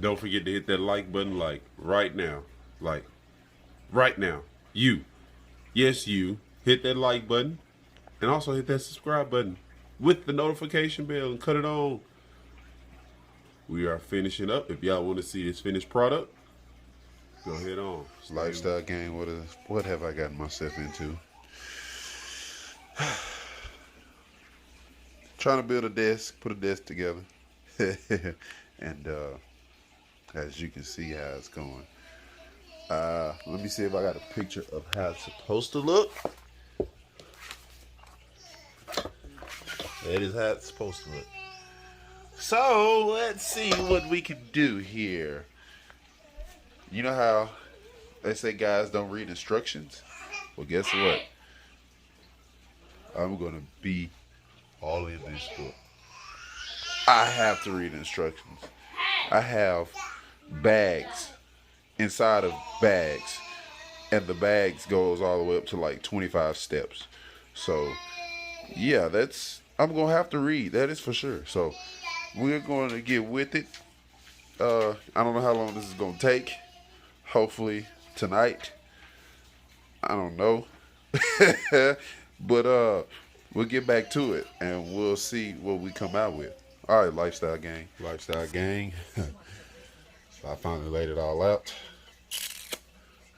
Don't forget to hit that like button, like right now. Like right now. You. Yes, you. Hit that like button. And also hit that subscribe button with the notification bell and cut it on. We are finishing up. If y'all want to see this finished product, go ahead on. Lifestyle game. What have I gotten myself into? Trying to build a desk, put a desk together. And as you can see how it's going. Let me see if I got a picture of how it's supposed to look. That is how it's supposed to look. So let's see what we can do here. You know how they say guys don't read instructions? Well, guess what? I'm going to be all in this book. I have to read instructions. I have bags inside of bags, and the bags goes all the way up to like 25 steps. So yeah, I'm gonna have to read, that is for sure. So we're going to get with it. I don't know how long this is gonna take. Hopefully tonight. I don't know. But we'll get back to it and we'll see what we come out with. All right, lifestyle gang. Lifestyle gang. So I finally laid it all out.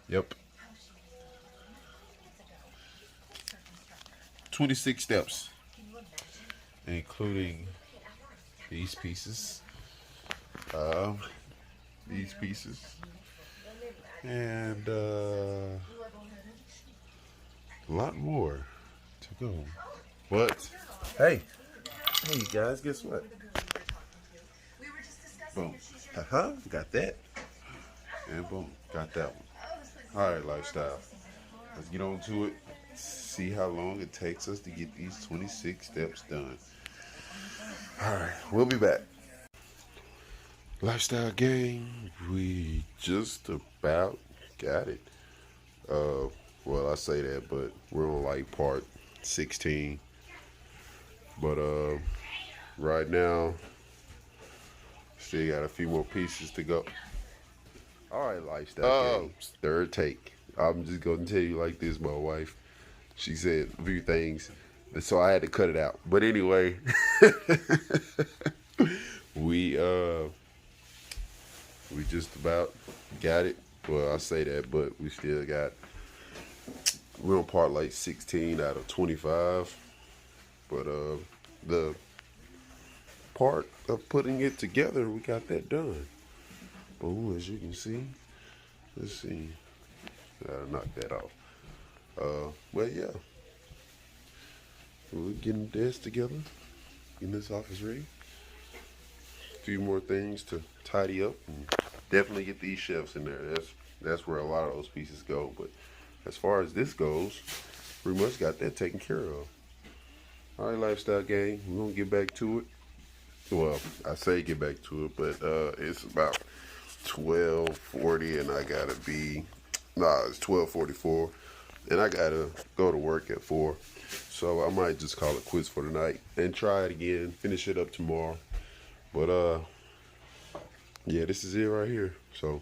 Yep. 26 steps, including these pieces, and a lot more to go. What? Hey, you guys, guess what? Boom. Got that. And boom, got that one. All right, lifestyle. Let's get on to it. See how long it takes us to get these 26 steps done. All right, we'll be back. Lifestyle gang, we just about got it. Well, I say that, but we're on like part 16. But right now, still got a few more pieces to go. All right, lifestyle gang, third take. I'm just gonna tell you like this, my wife. She said a few things, so I had to cut it out. But anyway, we just about got it. Well, I say that, but we still got. We're on part like 16 out of 25. But the part of putting it together, we got that done. Boom, as you can see. Let's see. Gotta knock that off. Well, yeah. We're getting this together. Getting this office ready. A few more things to tidy up. And definitely get these shelves in there. That's where a lot of those pieces go. But as far as this goes, pretty much got that taken care of. All right, lifestyle gang. We're going to get back to it. Well, I say get back to it, but it's about 12:40 and I gotta be, it's 12:44 and I gotta go to work at 4. So I might just call it quits for tonight and try it again, finish it up tomorrow. But yeah, this is it right here. So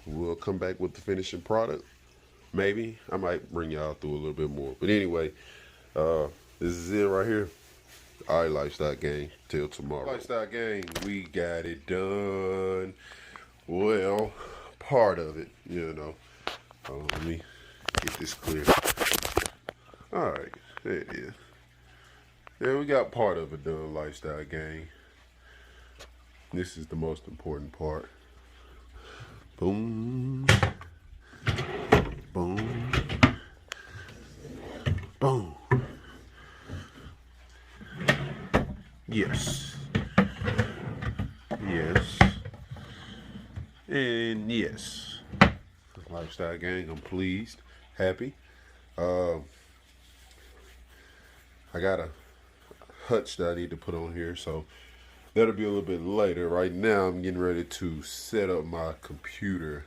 we'll come back with the finishing product. Maybe I might bring y'all through a little bit more. But anyway, this is it right here. All right, lifestyle gang, till tomorrow. Lifestyle gang, we got it done. Well, part of it, you know. Let me get this clear. All right, there it is. Yeah, we got part of it done, lifestyle gang. This is the most important part. Boom. Boom. Boom. Yes. Yes. And yes. Lifestyle gang, I'm pleased, happy. I got a hutch that I need to put on here, so that'll be a little bit later. Right now, I'm getting ready to set up my computer,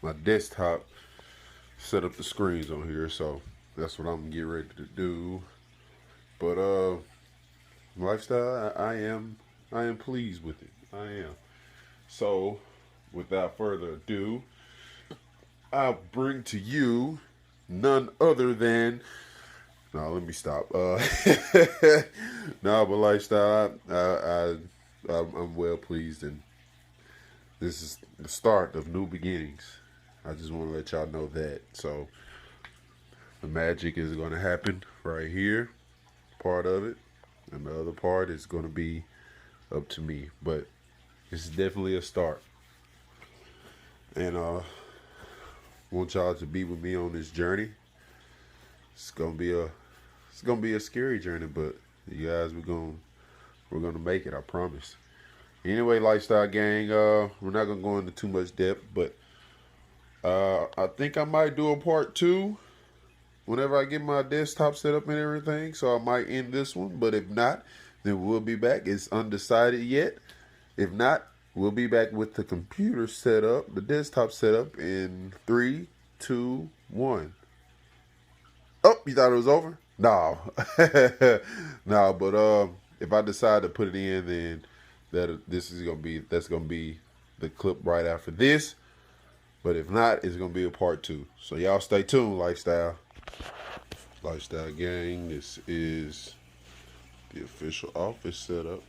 my desktop, set up the screens on here, so that's what I'm getting ready to do. But lifestyle, I am pleased with it. I am. So, without further ado, I'll bring to you none other than. No, let me stop. No, but lifestyle, I'm well pleased, and this is the start of new beginnings. I just want to let y'all know that. So, the magic is going to happen right here, part of it, and the other part is going to be up to me. But it's definitely a start, and want y'all to be with me on this journey. It's gonna be a scary journey, but you guys, we're gonna make it. I promise. Anyway, lifestyle gang, we're not gonna go into too much depth, but I think I might do a part two whenever I get my desktop set up and everything. So I might end this one, but if not, then we'll be back. It's undecided yet. If not, we'll be back with the computer set up, the desktop set up in 3, 2, 1. Oh, you thought it was over? No. No, but if I decide to put it in, then that's gonna be the clip right after this. But if not, it's gonna be a part 2. So y'all stay tuned, lifestyle gang. This is the official office setup.